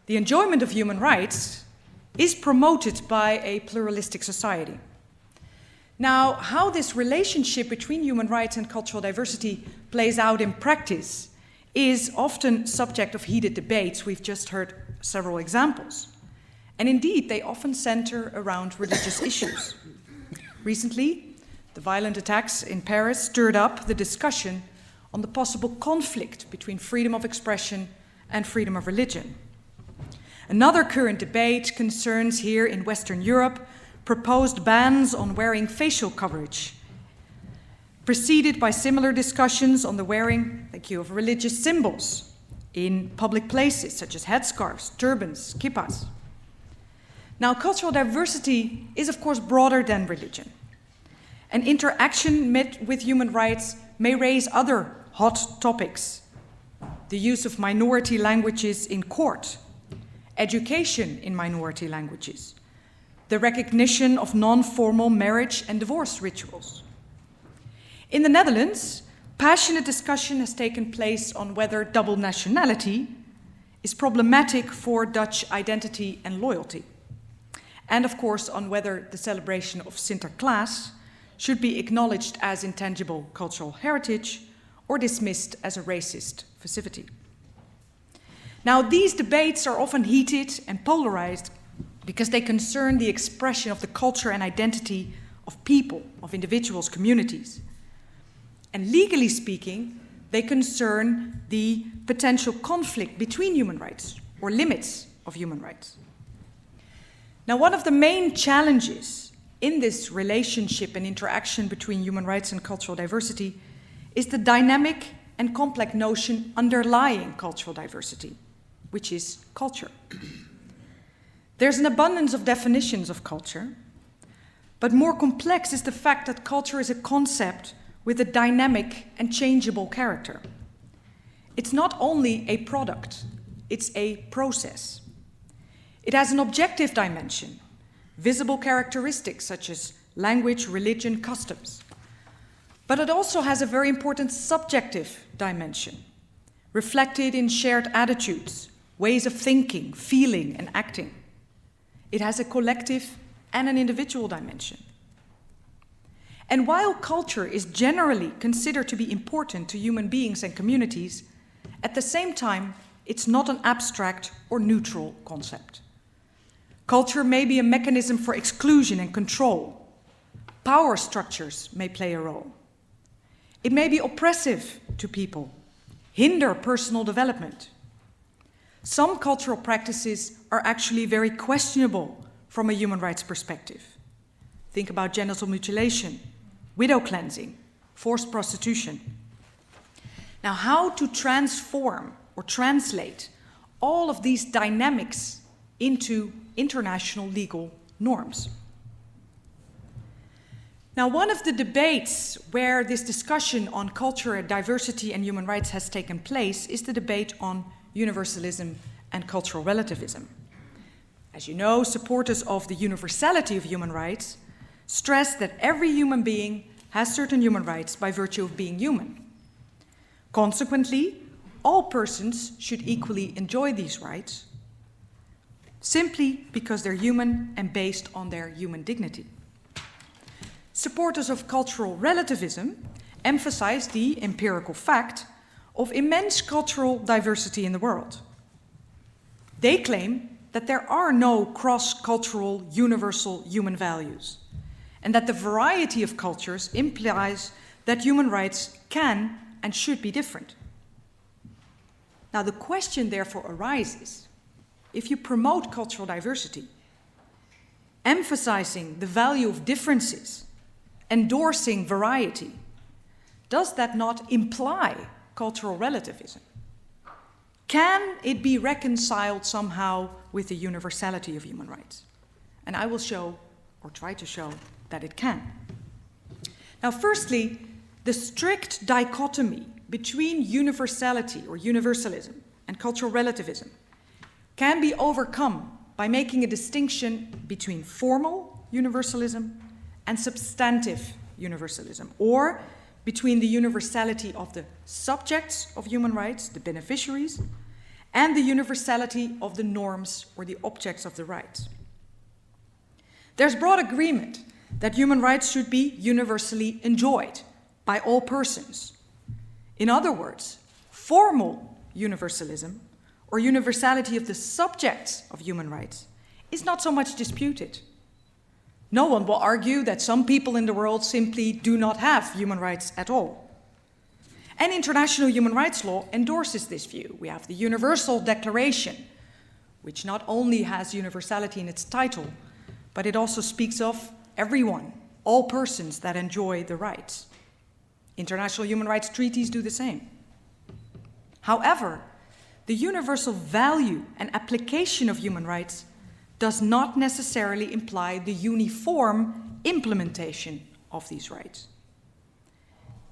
The enjoyment of human rights is promoted by a pluralistic society. Now, how this relationship between human rights and cultural diversity plays out in practice is often subject of heated debates. We've just heard several examples. And indeed, they often center around religious issues. Recently, the violent attacks in Paris stirred up the discussion on the possible conflict between freedom of expression and freedom of religion. Another current debate concerns here in Western Europe proposed bans on wearing facial coverage, preceded by similar discussions on the wearing, of religious symbols in public places, such as headscarves, turbans, kippas. Now, cultural diversity is, of course, broader than religion. And interaction with human rights may raise other hot topics. The use of minority languages in court, education in minority languages, the recognition of non-formal marriage and divorce rituals. In the Netherlands, passionate discussion has taken place on whether double nationality is problematic for Dutch identity and loyalty. And of course, on whether the celebration of Sinterklaas should be acknowledged as intangible cultural heritage or dismissed as a racist festivity. Now, these debates are often heated and polarized because they concern the expression of the culture and identity of people, of individuals, communities. And legally speaking, they concern the potential conflict between human rights or limits of human rights. Now, one of the main challenges in this relationship and interaction between human rights and cultural diversity is the dynamic and complex notion underlying cultural diversity, which is culture. There's an abundance of definitions of culture, but more complex is the fact that culture is a concept with a dynamic and changeable character. It's not only a product, it's a process. It has an objective dimension, visible characteristics such as language, religion, customs. But it also has a very important subjective dimension, reflected in shared attitudes, ways of thinking, feeling, and acting. It has a collective and an individual dimension. And while culture is generally considered to be important to human beings and communities, at the same time, it's not an abstract or neutral concept. Culture may be a mechanism for exclusion and control. Power structures may play a role. It may be oppressive to people, hinder personal development. Some cultural practices are actually very questionable from a human rights perspective. Think about genital mutilation, widow cleansing, forced prostitution. Now, how to transform or translate all of these dynamics into international legal norms? Now, one of the debates where this discussion on culture, diversity, and human rights has taken place is the debate on universalism and cultural relativism. As you know, supporters of the universality of human rights stress that every human being has certain human rights by virtue of being human. Consequently, all persons should equally enjoy these rights, simply because they're human and based on their human dignity. Supporters of cultural relativism emphasize the empirical fact of immense cultural diversity in the world. They claim that there are no cross-cultural universal human values, and that the variety of cultures implies that human rights can and should be different. Now, the question therefore arises, if you promote cultural diversity, emphasizing the value of differences, endorsing variety, does that not imply cultural relativism? Can it be reconciled somehow with the universality of human rights? And I will show, or try to show, that it can. Now, firstly, the strict dichotomy between universality or universalism and cultural relativism can be overcome by making a distinction between formal universalism and substantive universalism, or between the universality of the subjects of human rights, the beneficiaries, and the universality of the norms or the objects of the rights. There's broad agreement that human rights should be universally enjoyed by all persons. In other words, formal universalism or universality of the subjects of human rights is not so much disputed. No one will argue that some people in the world simply do not have human rights at all. And international human rights law endorses this view. We have the Universal Declaration, which not only has universality in its title, but it also speaks of everyone, all persons that enjoy the rights. International human rights treaties do the same. However, the universal value and application of human rights does not necessarily imply the uniform implementation of these rights.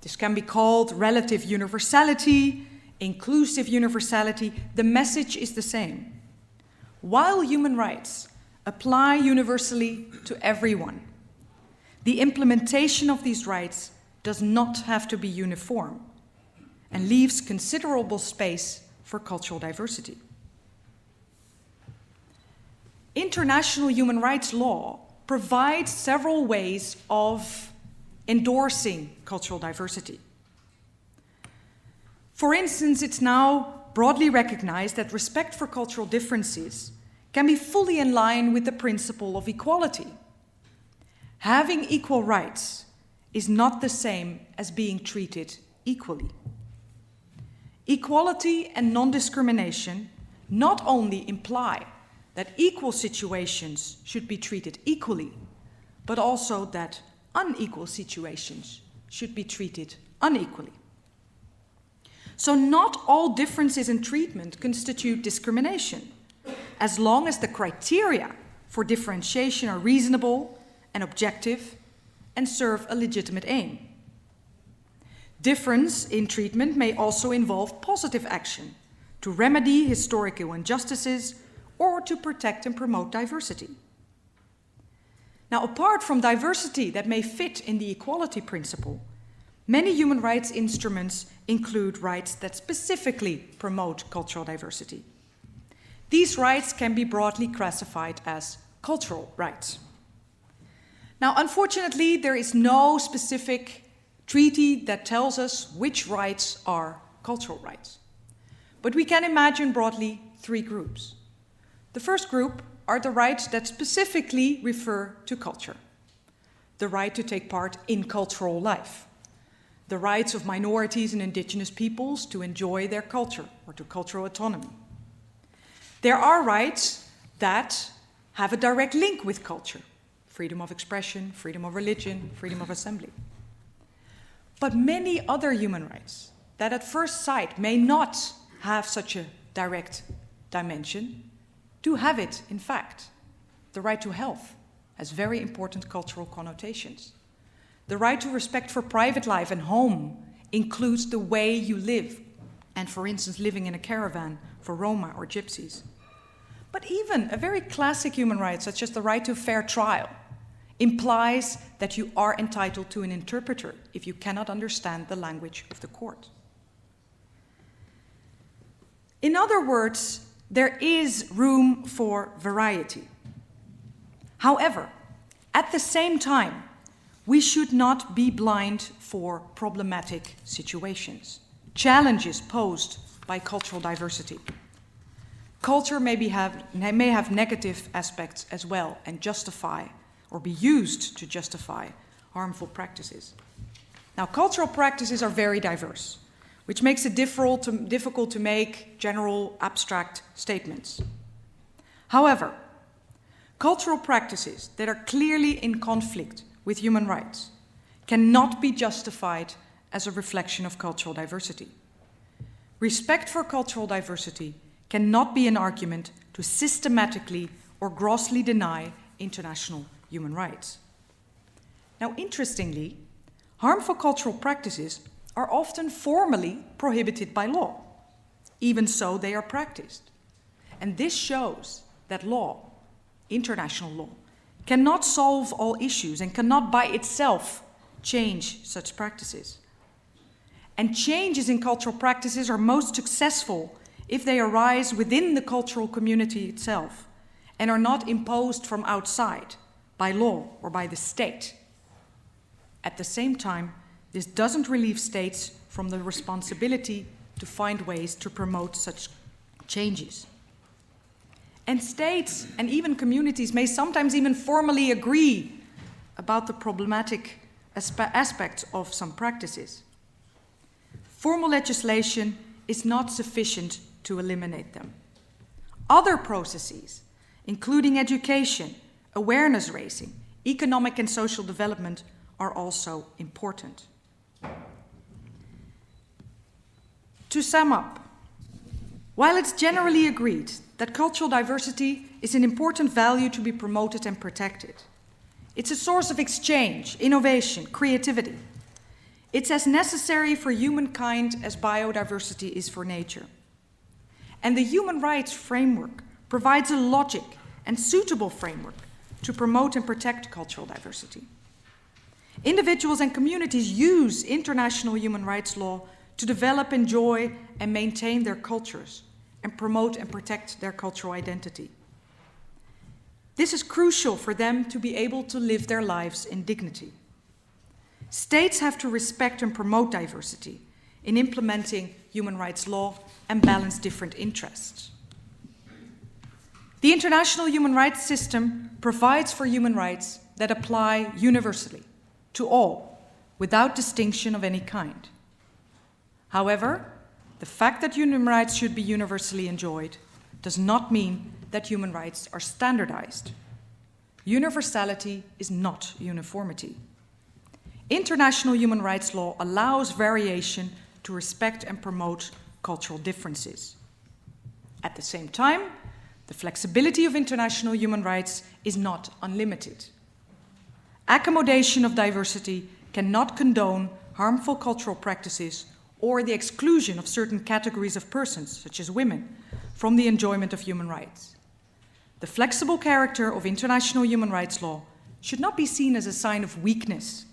This can be called relative universality, inclusive universality. The message is the same. While human rights apply universally to everyone, the implementation of these rights does not have to be uniform and leaves considerable space for cultural diversity. International human rights law provides several ways of endorsing cultural diversity. For instance, it's now broadly recognized that respect for cultural differences can be fully in line with the principle of equality. Having equal rights is not the same as being treated equally. Equality and non-discrimination not only imply that equal situations should be treated equally, but also that unequal situations should be treated unequally. So not all differences in treatment constitute discrimination, as long as the criteria for differentiation are reasonable and objective and serve a legitimate aim. Difference in treatment may also involve positive action to remedy historical injustices or to protect and promote diversity. Now, apart from diversity that may fit in the equality principle, many human rights instruments include rights that specifically promote cultural diversity. These rights can be broadly classified as cultural rights. Now, unfortunately, there is no specific treaty that tells us which rights are cultural rights. But we can imagine broadly three groups. The first group are the rights that specifically refer to culture. The right to take part in cultural life. The rights of minorities and indigenous peoples to enjoy their culture or to cultural autonomy. There are rights that have a direct link with culture. Freedom of expression, freedom of religion, freedom of assembly. But many other human rights that at first sight may not have such a direct dimension do have it, in fact. The right to health has very important cultural connotations. The right to respect for private life and home includes the way you live, and for instance, living in a caravan for Roma or Gypsies. But even a very classic human right, such as the right to fair trial, implies that you are entitled to an interpreter if you cannot understand the language of the court. In other words, there is room for variety. However, at the same time, we should not be blind for problematic situations, challenges posed by cultural diversity. Culture may have negative aspects as well and justify or be used to justify harmful practices. Now, cultural practices are very diverse, which makes it difficult to make general abstract statements. However, cultural practices that are clearly in conflict with human rights cannot be justified as a reflection of cultural diversity. Respect for cultural diversity cannot be an argument to systematically or grossly deny international human rights. Now, interestingly, harmful cultural practices are often formally prohibited by law. Even so, they are practiced. And this shows that law, international law, cannot solve all issues and cannot by itself change such practices. And changes in cultural practices are most successful if they arise within the cultural community itself and are not imposed from outside by law or by the state. At the same time, this doesn't relieve states from the responsibility to find ways to promote such changes. And states and even communities may sometimes even formally agree about the problematic aspects of some practices. Formal legislation is not sufficient to eliminate them. Other processes, including education, awareness raising, economic and social development, are also important. To sum up, while it's generally agreed that cultural diversity is an important value to be promoted and protected, it's a source of exchange, innovation, creativity. It's as necessary for humankind as biodiversity is for nature. And the human rights framework provides a logic and suitable framework to promote and protect cultural diversity. Individuals and communities use international human rights law to develop, enjoy, and maintain their cultures and promote and protect their cultural identity. This is crucial for them to be able to live their lives in dignity. States have to respect and promote diversity in implementing human rights law and balance different interests. The international human rights system provides for human rights that apply universally to all, without distinction of any kind. However, the fact that human rights should be universally enjoyed does not mean that human rights are standardized. Universality is not uniformity. International human rights law allows variation to respect and promote cultural differences. At the same time, the flexibility of international human rights is not unlimited. Accommodation of diversity cannot condone harmful cultural practices or the exclusion of certain categories of persons, such as women, from the enjoyment of human rights. The flexible character of international human rights law should not be seen as a sign of weakness,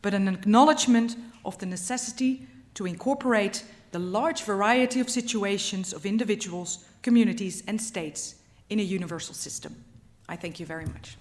but an acknowledgement of the necessity to incorporate the large variety of situations of individuals, communities, and states in a universal system. I thank you very much.